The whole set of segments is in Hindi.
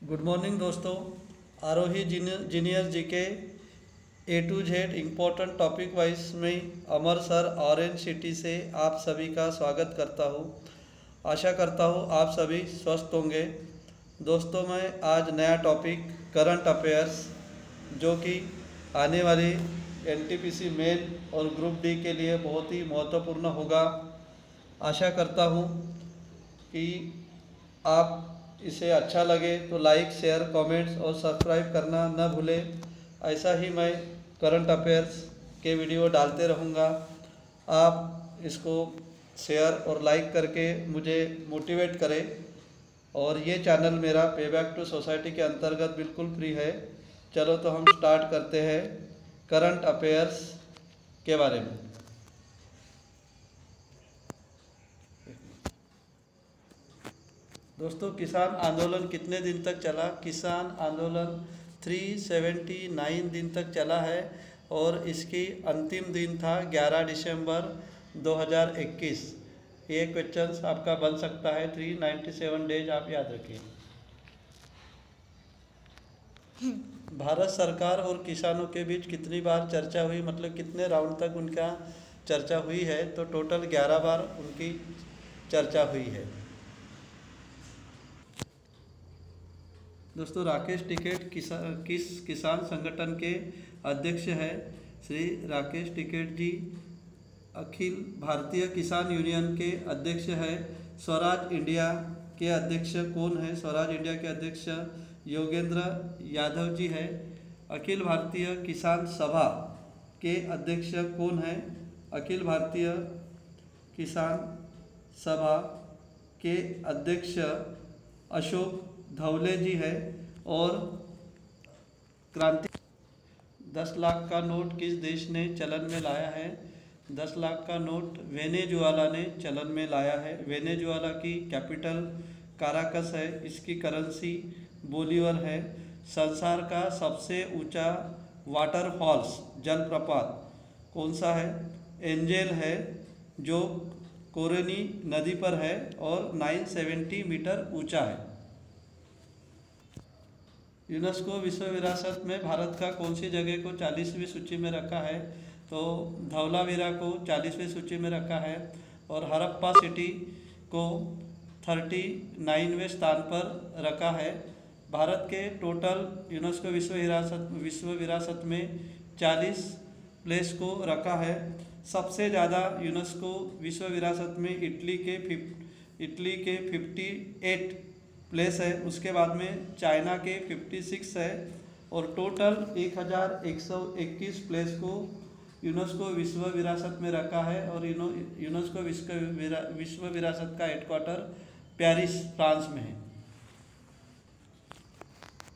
गुड मॉर्निंग दोस्तों। Aarohi junior GK A to Z important topic wise में अमर सर ऑरेंज सिटी से आप सभी का स्वागत करता हूँ। आशा करता हूँ आप सभी स्वस्थ होंगे। दोस्तों, मैं आज नया टॉपिक करंट अफेयर्स जो कि आने वाली एनटीपीसी मेन और ग्रुप डी के लिए बहुत ही महत्वपूर्ण होगा। आशा करता हूँ कि आप इसे अच्छा लगे तो लाइक, शेयर, कमेंट्स और सब्सक्राइब करना न भूलें। ऐसा ही मैं करंट अफेयर्स के वीडियो डालते रहूँगा। आप इसको शेयर और लाइक करके मुझे मोटिवेट करें। और ये चैनल मेरा पे बैक टू सोसाइटी के अंतर्गत बिल्कुल फ्री है। चलो तो हम स्टार्ट करते हैं करंट अफेयर्स के बारे में। दोस्तों, किसान आंदोलन कितने दिन तक चला? किसान आंदोलन 379 दिन तक चला है और इसकी अंतिम दिन था 11 दिसंबर 2021। ये क्वेश्चन आपका बन सकता है। 397 डेज आप याद रखिए। भारत सरकार और किसानों के बीच कितनी बार चर्चा हुई, मतलब कितने राउंड तक उनका चर्चा हुई है? तो टोटल 11 बार उनकी चर्चा हुई है। दोस्तों, राकेश टिकैत किस किसान संगठन के अध्यक्ष हैं? श्री राकेश टिकैत जी अखिल भारतीय किसान यूनियन के अध्यक्ष हैं। स्वराज इंडिया के अध्यक्ष कौन है? स्वराज इंडिया के अध्यक्ष योगेंद्र यादव जी हैं। अखिल भारतीय किसान सभा के अध्यक्ष कौन है? अखिल भारतीय किसान सभा के अध्यक्ष अशोक धवले जी है। और क्रांति 10 लाख का नोट किस देश ने चलन में लाया है? 10 लाख का नोट वेनेजुएला ने चलन में लाया है। वेनेजुएला की कैपिटल काराकस है। इसकी करेंसी बोलीवर है। संसार का सबसे ऊंचा वाटरफॉल्स जलप्रपात कौन सा है? एंजेल है, जो कोरोनी नदी पर है और 970 मीटर ऊंचा है। यूनेस्को विश्व विरासत में भारत का कौन सी जगह को 40वीं सूची में रखा है? तो धवलावीरा को 40वीं सूची में रखा है। और हड़प्पा सिटी को 39वें स्थान पर रखा है। भारत के टोटल यूनेस्को विश्व विरासत में 40 प्लेस को रखा है। सबसे ज़्यादा यूनेस्को विश्व विरासत में इटली के 58 प्लेस है। उसके बाद में चाइना के 56 है। और टोटल 1121 प्लेस को यूनेस्को विश्व विरासत में रखा है। और यूनेस्को विश्व विरासत का हेडक्वार्टर पेरिस, फ्रांस में है।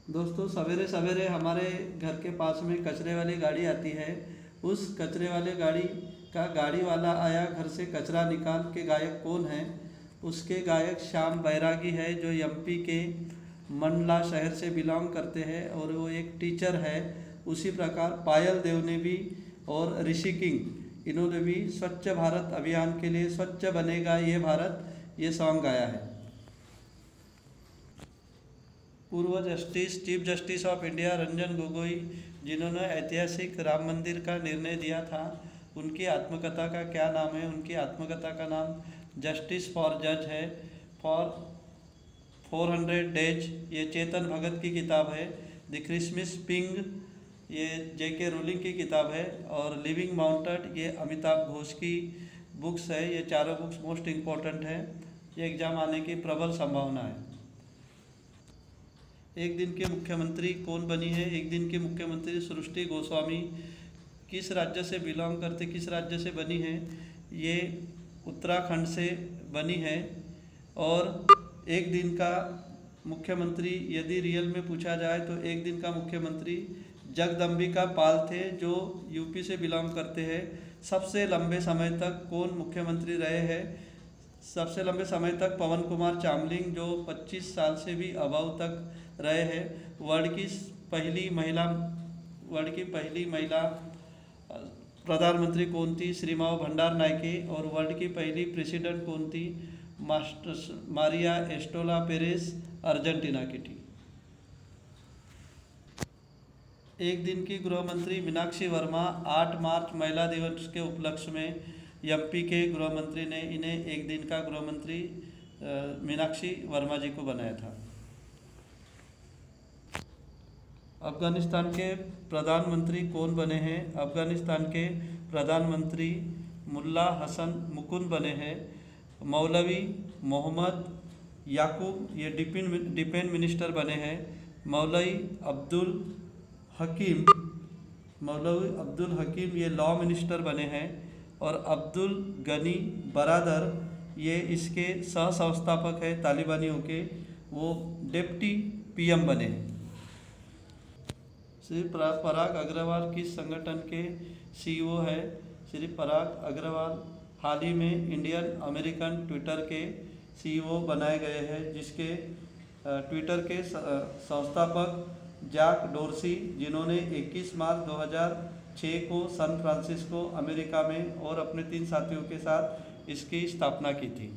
दोस्तों, सवेरे सवेरे हमारे घर के पास में कचरे वाली गाड़ी आती है। उस कचरे वाले गाड़ी वाला आया घर से कचरा निकाल के गायक कौन है? उसके गायक श्याम बैरागी है, जो एमपी के मंडला शहर से बिलोंग करते हैं और वो एक टीचर है। उसी प्रकार पायल देव ने भी और ऋषि किंग, इन्होंने भी स्वच्छ भारत अभियान के लिए स्वच्छ बनेगा ये भारत, ये सॉन्ग गाया है। पूर्व chief justice of India Ranjan Gogoi, जिन्होंने ऐतिहासिक राम मंदिर का निर्णय दिया था, उनकी आत्मकथा का क्या नाम है? उनकी आत्मकथा का नाम जस्टिस फॉर जज है। फॉर 400 डेज, ये चेतन भगत की किताब है। द क्रिसमस पिंग, ये जेके रोलिंग की किताब है। और लिविंग माउंटेड, ये अमिताभ घोष की बुक्स है। ये चारों बुक्स मोस्ट इम्पॉर्टेंट है। ये एग्जाम आने की प्रबल संभावना है। एक दिन के मुख्यमंत्री कौन बनी है? एक दिन की मुख्यमंत्री सृष्टि गोस्वामी किस राज्य से बिलोंग करते, किस राज्य से बनी है? ये उत्तराखंड से बनी है। और एक दिन का मुख्यमंत्री यदि रियल में पूछा जाए तो एक दिन का मुख्यमंत्री जगदम्बिका पाल थे, जो यूपी से बिलोंग करते हैं। सबसे लंबे समय तक कौन मुख्यमंत्री रहे हैं? सबसे लंबे समय तक पवन कुमार चामलिंग, जो 25 साल से भी अबव तक रहे हैं। वर्ल्ड की पहली महिला प्रधानमंत्री कौन थी? श्रीमाव भंडार नायके। और वर्ल्ड की पहली प्रेसिडेंट कौन थी? मारिया एस्टोला पेरेस, अर्जेंटीना की थी। एक दिन की गृह मंत्री मीनाक्षी वर्मा 8 मार्च महिला दिवस के उपलक्ष्य में एमपी के गृह मंत्री ने इन्हें एक दिन का गृह मंत्री मीनाक्षी वर्मा जी को बनाया था। अफगानिस्तान के प्रधानमंत्री कौन बने हैं? अफगानिस्तान के प्रधानमंत्री मुल्ला हसन मुकुंद बने हैं। मौलवी मोहम्मद याकूब ये डिफेंस मिनिस्टर बने हैं। मौलवी अब्दुल हकीम ये लॉ मिनिस्टर बने हैं। और अब्दुल गनी बरादर ये इसके सह संस्थापक है तालिबानियों के, वो डिप्टी पीएम बने हैं। श्री पराग अग्रवाल किस संगठन के सीईओ है? श्री पराग अग्रवाल हाल ही में इंडियन अमेरिकन ट्विटर के सीईओ बनाए गए हैं, जिसके ट्विटर के संस्थापक जैक डोर्सी, जिन्होंने 21 मार्च 2006 को सैन फ्रांसिस्को अमेरिका में और अपने 3 साथियों के साथ इसकी स्थापना की थी।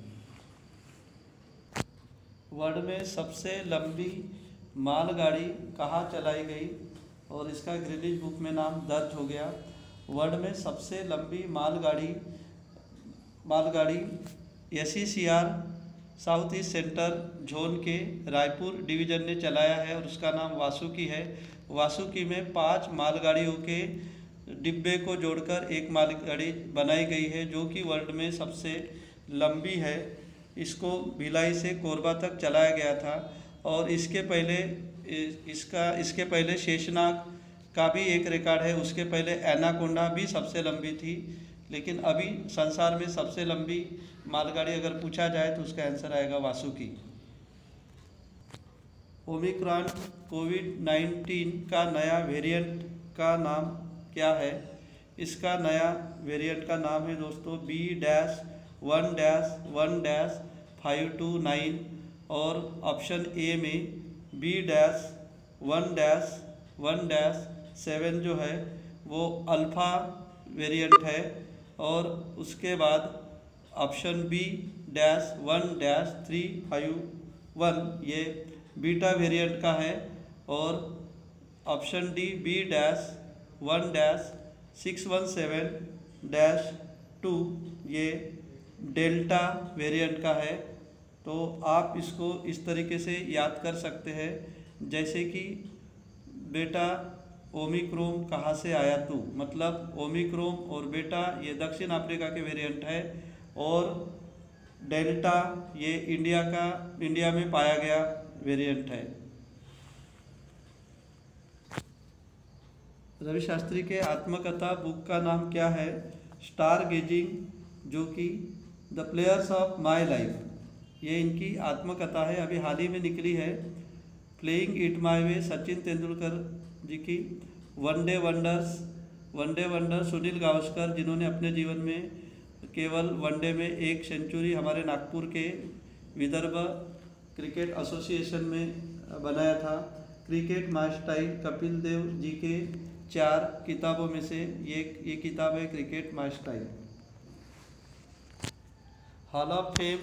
वर्ल्ड में सबसे लंबी मालगाड़ी कहाँ चलाई गई और इसका गिनीज बुक में नाम दर्ज हो गया। वर्ल्ड में सबसे लंबी मालगाड़ी SECR south east centre zone के रायपुर डिवीज़न ने चलाया है और उसका नाम वासुकी है। वासुकी में 5 मालगाड़ियों के डिब्बे को जोड़कर एक मालगाड़ी बनाई गई है, जो कि वर्ल्ड में सबसे लंबी है। इसको भिलाई से कोरबा तक चलाया गया था और इसके पहले शेषनाग का भी एक रिकॉर्ड है। उसके पहले एनाकोंडा भी सबसे लंबी थी, लेकिन अभी संसार में सबसे लंबी मालगाड़ी अगर पूछा जाए तो उसका आंसर आएगा वासुकी। ओमिक्रॉन कोविड-19 का नया वेरिएंट का नाम क्या है? इसका नया वेरिएंट का नाम है दोस्तों B-1-1-529 और ऑप्शन ए में B-1-1-7 जो है वो अल्फ़ा वेरिएंट है और उसके बाद ऑप्शन B-1-351 ये बीटा वेरिएंट का है और ऑप्शन डी B-1-617-2 ये डेल्टा वेरिएंट का है। तो आप इसको इस तरीके से याद कर सकते हैं, जैसे कि बेटा ओमिक्रोन कहाँ से आया तू, मतलब ओमिक्रोन और बेटा ये दक्षिण अफ्रीका के वेरिएंट है और डेल्टा ये इंडिया में पाया गया वेरिएंट है। रवि शास्त्री के आत्मकथा बुक का नाम क्या है? स्टार गेजिंग, जो कि the players of my life, ये इनकी आत्मकथा है, अभी हाल ही में निकली है। Playing it my way Sachin Tendulkar ji की। वनडे वंडर सुनील गावस्कर, जिन्होंने अपने जीवन में केवल वनडे में 1 सेंचुरी हमारे नागपुर के विदर्भ क्रिकेट एसोसिएशन में बनाया था। Cricket my style Kapil Dev ji के 4 किताबों में से ये किताब है cricket my style. Hall of fame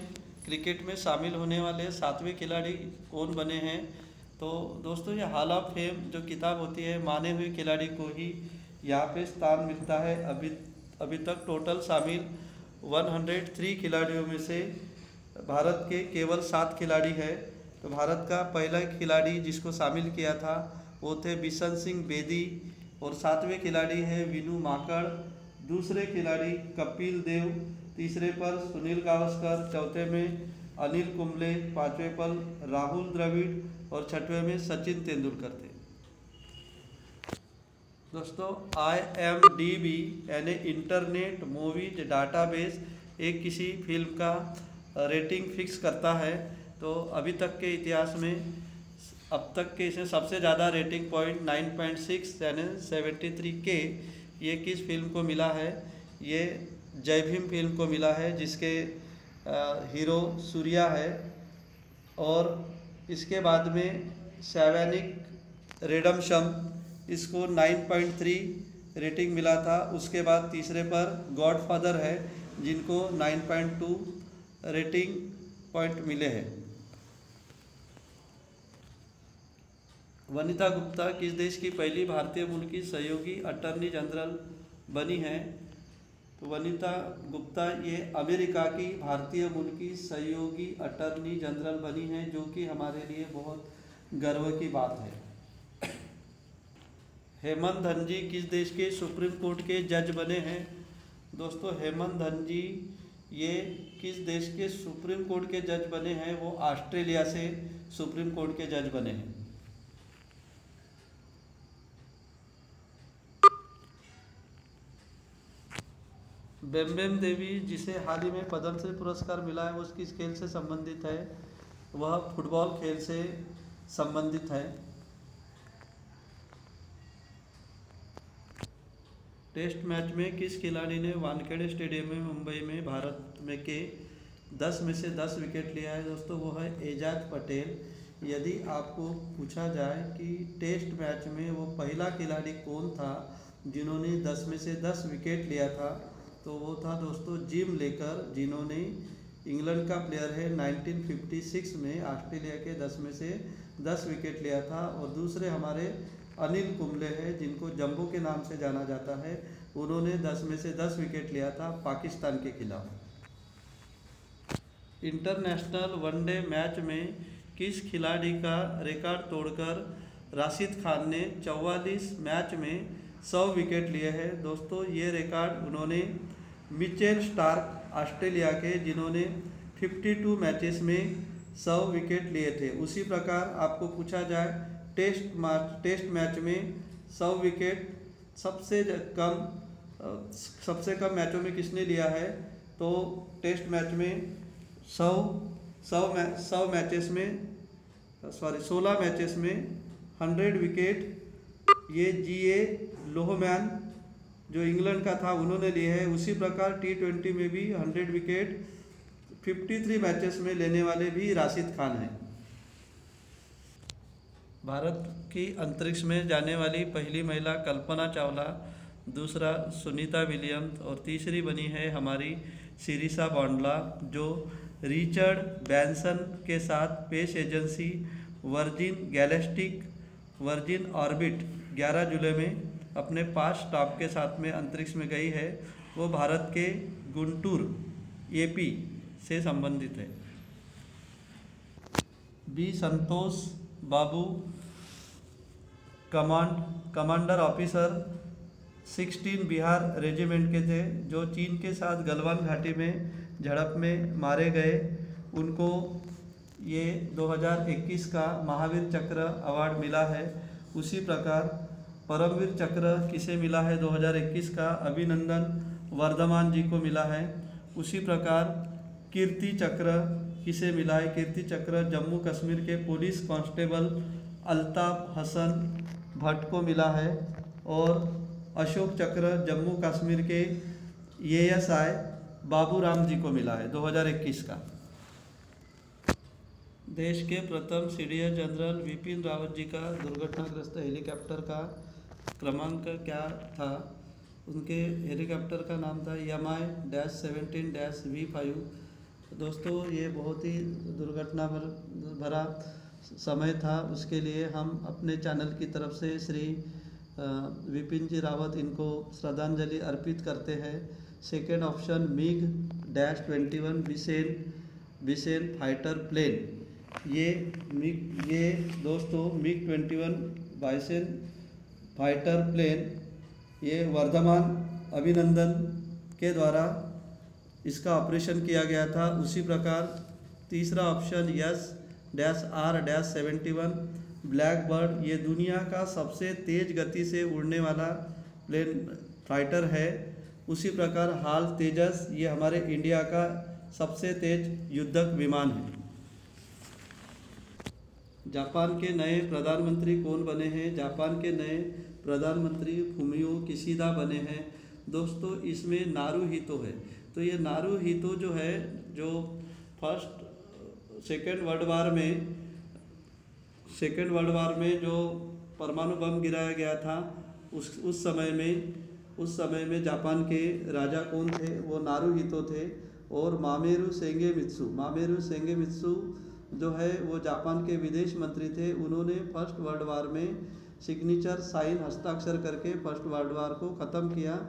cricket में शामिल होने वाले 7वें खिलाड़ी कौन बने हैं? तो दोस्तों ये हॉल ऑफ फेम जो किताब होती है, माने हुए खिलाड़ी को ही यहाँ पे स्थान मिलता है। अभी तक टोटल शामिल 103 खिलाड़ियों में से भारत के केवल 7 खिलाड़ी है। तो भारत का पहला खिलाड़ी जिसको शामिल किया था वो थे बिशन सिंह बेदी और 7वें खिलाड़ी है विनू माकड़, दूसरे खिलाड़ी कपिल देव, तीसरे पर सुनील गावस्कर, चौथे में अनिल कुंबले, 5वें पर राहुल द्रविड़ और 6वें में सचिन तेंदुलकर थे। दोस्तों IMDb यानी इंटरनेट मूवीज डाटाबेस एक किसी फिल्म का रेटिंग फिक्स करता है। तो अभी तक के इतिहास में अब तक के इसमें सबसे ज़्यादा रेटिंग पॉइंट 9.6 यानी 73K ये किस फिल्म को मिला है? ये जय भीम फिल्म को मिला है, जिसके हीरो सूर्या है। और इसके बाद में शैवानिक रेडम्पशन, इसको 9.3 रेटिंग मिला था। उसके बाद तीसरे पर गॉडफादर है, जिनको 9.2 रेटिंग पॉइंट मिले हैं। वनिता गुप्ता किस देश की पहली भारतीय मूल की सहयोगी अटॉर्नी जनरल बनी है? तो वनिता गुप्ता ये अमेरिका की भारतीय मूल की सहयोगी अटॉर्नी जनरल बनी है, जो कि हमारे लिए बहुत गर्व की बात है। हेमंत धनजी किस देश के सुप्रीम कोर्ट के जज बने हैं? दोस्तों, हेमंत धनजी ये किस देश के सुप्रीम कोर्ट के जज बने हैं? वो ऑस्ट्रेलिया से सुप्रीम कोर्ट के जज बने हैं। बेम्बेम देवी जिसे हाल ही में पद्मश्री पुरस्कार मिला है, वो किस खेल से संबंधित है? वह फुटबॉल खेल से संबंधित है। टेस्ट मैच में किस खिलाड़ी ने वानखेड़े स्टेडियम में मुंबई में भारत में के 10 में से 10 विकेट लिया है? दोस्तों, वो है एजाज पटेल। यदि आपको पूछा जाए कि टेस्ट मैच में वो पहला खिलाड़ी कौन था जिन्होंने 10 में से 10 विकेट लिया था, तो वो था दोस्तों जिम लेकर, जिन्होंने इंग्लैंड का प्लेयर है, 1956 में ऑस्ट्रेलिया के 10 में से 10 विकेट लिया था। और दूसरे हमारे अनिल कुंबले हैं, जिनको जंबो के नाम से जाना जाता है, उन्होंने 10 में से 10 विकेट लिया था पाकिस्तान के खिलाफ। इंटरनेशनल वनडे मैच में किस खिलाड़ी का रिकॉर्ड तोड़कर राशिद खान ने 44 मैच में 100 विकेट लिए हैं? दोस्तों, ये रिकॉर्ड उन्होंने मिचेल स्टार्क ऑस्ट्रेलिया के, जिन्होंने 52 मैचेस में 100 विकेट लिए थे। उसी प्रकार आपको पूछा जाए टेस्ट मैच में 100 विकेट सबसे कम मैचों में किसने लिया है? तो टेस्ट मैच में 16 मैचेस में 100 विकेट ये जीए लोहमैन जो इंग्लैंड का था उन्होंने लिए है। उसी प्रकार T20 में भी 100 विकेट 53 मैचेस में लेने वाले भी राशिद खान हैं। भारत की अंतरिक्ष में जाने वाली पहली महिला कल्पना चावला, दूसरा सुनीता विलियम्स और तीसरी बनी है हमारी शिरीषा बांडला, जो रिचर्ड ब्रैंसन के साथ स्पेस एजेंसी वर्जिन ऑर्बिट 11 जुलाई में अपने 5 स्टाफ के साथ में अंतरिक्ष में गई है। वो भारत के गुंटूर AP से संबंधित है। बी संतोष बाबू कमांडर ऑफिसर 16 बिहार रेजिमेंट के थे, जो चीन के साथ गलवान घाटी में झड़प में मारे गए। उनको ये 2021 का महावीर चक्र अवार्ड मिला है। उसी प्रकार परमवीर चक्र किसे मिला है 2021 का? अभिनंदन वर्धमान जी को मिला है। उसी प्रकार कीर्ति चक्र किसे मिला है? कीर्ति चक्र जम्मू कश्मीर के पुलिस कांस्टेबल अल्ताफ हसन भट्ट को मिला है। और अशोक चक्र जम्मू कश्मीर के ASI बाबू राम जी को मिला है 2021 का। देश के प्रथम CDS जनरल विपिन रावत जी का दुर्घटनाग्रस्त हेलीकॉप्टर का क्रमांक क्या था? उनके हेलीकॉप्टर का नाम था MI-17-V5। दोस्तों, ये बहुत ही दुर्घटना भरा समय था। उसके लिए हम अपने चैनल की तरफ से श्री विपिन जी रावत इनको श्रद्धांजलि अर्पित करते हैं। Second option MiG-21 Bison fighter plane. ये दोस्तों MiG-21 विसेन फाइटर प्लेन ये वर्धमान अभिनंदन के द्वारा इसका ऑपरेशन किया गया था। उसी प्रकार तीसरा ऑप्शन S-R-71 ब्लैक बर्ड, ये दुनिया का सबसे तेज गति से उड़ने वाला प्लेन फाइटर है। उसी प्रकार हाल तेजस, ये हमारे इंडिया का सबसे तेज युद्धक विमान है। जापान के नए प्रधानमंत्री कौन बने हैं? जापान के नए प्रधानमंत्री फुमियो किशिदा बने हैं। दोस्तों, इसमें नारुहितो है। तो ये नारुहितो जो है, जो सेकेंड वर्ल्ड वार में जो परमाणु बम गिराया गया था, उस समय में जापान के राजा कौन थे? वो नारुहितो थे। और मामेरू सेंगेमित्सु जो है वो जापान के विदेश मंत्री थे, उन्होंने फर्स्ट वर्ल्ड वार में सिग्नेचर साइन हस्ताक्षर करके फर्स्ट वर्ल्ड वार को ख़त्म किया।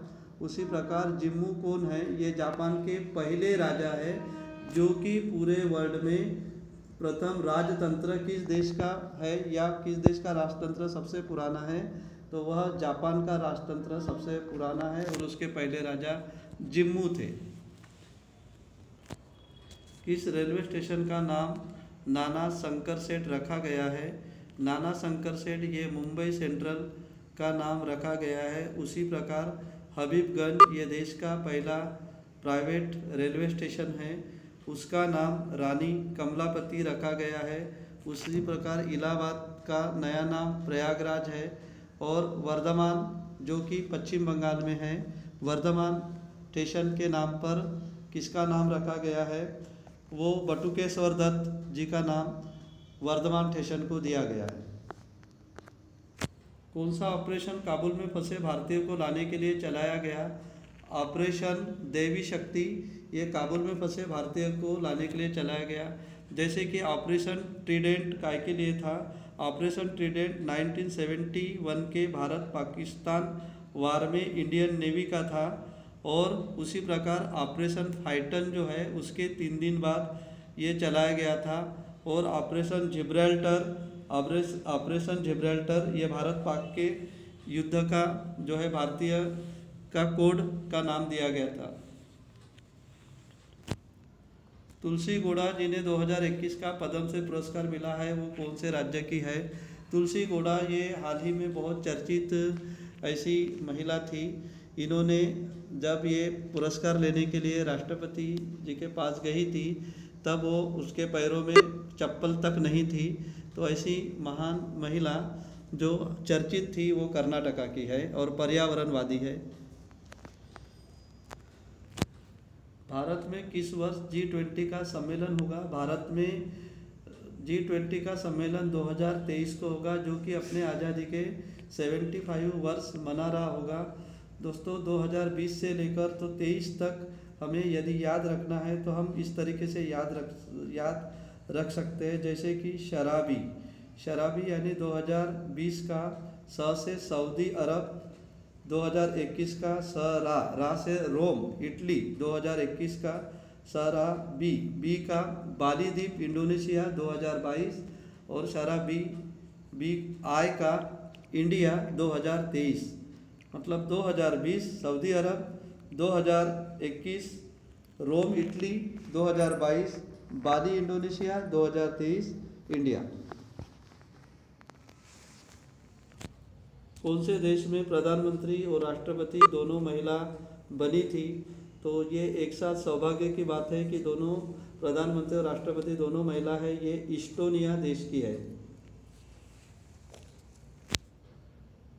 उसी प्रकार जिम्मू कोन है, ये जापान के पहले राजा है जो कि पूरे वर्ल्ड में प्रथम राजतंत्र किस देश का है या किस देश का राजतंत्र सबसे पुराना है, तो वह जापान का राजतंत्र सबसे पुराना है और उसके पहले राजा जिम्मू थे। किस रेलवे स्टेशन का नाम नाना शंकर सेठ रखा गया है? नाना शंकर सेठ ये मुंबई सेंट्रल का नाम रखा गया है। उसी प्रकार हबीबगंज ये देश का पहला प्राइवेट रेलवे स्टेशन है, उसका नाम रानी कमलापति रखा गया है। उसी प्रकार इलाहाबाद का नया नाम प्रयागराज है और वर्धमान जो कि पश्चिम बंगाल में है, वर्धमान स्टेशन के नाम पर किसका नाम रखा गया है? वो बटुकेश्वर दत्त जी का नाम वर्धमान स्टेशन को दिया गया है। कौन सा ऑपरेशन काबुल में फंसे भारतीयों को लाने के लिए चलाया गया? ऑपरेशन देवी शक्ति ये काबुल में फंसे भारतीयों को लाने के लिए चलाया गया। जैसे कि ऑपरेशन ट्रीडेंट काय के लिए था? ऑपरेशन ट्रीडेंट 1971 के भारत पाकिस्तान वार में इंडियन नेवी का था। और उसी प्रकार ऑपरेशन फाइटन जो है उसके 3 दिन बाद ये चलाया गया था। और ऑपरेशन जिब्राल्टर ये भारत पाक के युद्ध का जो है भारतीय का कोड का नाम दिया गया था। तुलसी गौड़ा जिन्हें 2021 का पद्म से पुरस्कार मिला है वो कौन से राज्य की है? तुलसी गौड़ा ये हाल ही में बहुत चर्चित ऐसी महिला थी। इन्होंने जब ये पुरस्कार लेने के लिए राष्ट्रपति जी के पास गई थी तब वो उसके पैरों में चप्पल तक नहीं थी। तो ऐसी महान महिला जो चर्चित थी वो कर्नाटका की है और पर्यावरणवादी है। भारत में किस वर्ष G20 का सम्मेलन होगा? भारत में G20 का सम्मेलन 2023 को होगा जो कि अपने आज़ादी के 75 वर्ष मना रहा होगा। दोस्तों 2020 से लेकर तो 23 तक हमें यदि याद रखना है तो हम इस तरीके से याद रख सकते हैं। जैसे कि शराबी यानी 2020 का स से सऊदी अरब, 2021 का रा से रोम इटली, 2021 का बी का बाली द्वीप इंडोनेशिया 2022 और बी आई का इंडिया 2023। मतलब 2020 Saudi Arab, 2021 Rome Italy, 2022 Bali Indonesia, 2023 India. कौन से देश में प्रधानमंत्री और राष्ट्रपति दोनों महिला बनी थी? तो ये एक साथ सौभाग्य की बात है कि दोनों प्रधानमंत्री और राष्ट्रपति दोनों महिला है। ये इस्टोनिया देश की है।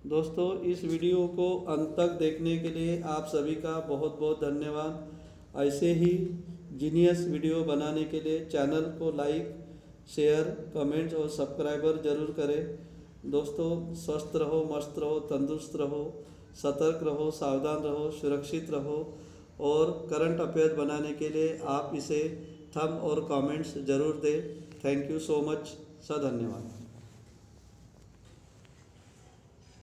दोस्तों इस वीडियो को अंत तक देखने के लिए आप सभी का बहुत बहुत धन्यवाद। ऐसे ही जीनियस वीडियो बनाने के लिए चैनल को लाइक, शेयर, कमेंट्स और सब्सक्राइबर जरूर करें। दोस्तों स्वस्थ रहो, मस्त रहो, तंदुरुस्त रहो, सतर्क रहो, सावधान रहो, सुरक्षित रहो और करंट अफेयर बनाने के लिए आप इसे थंब और कमेंट्स ज़रूर दें। Thank you so much. धन्यवाद।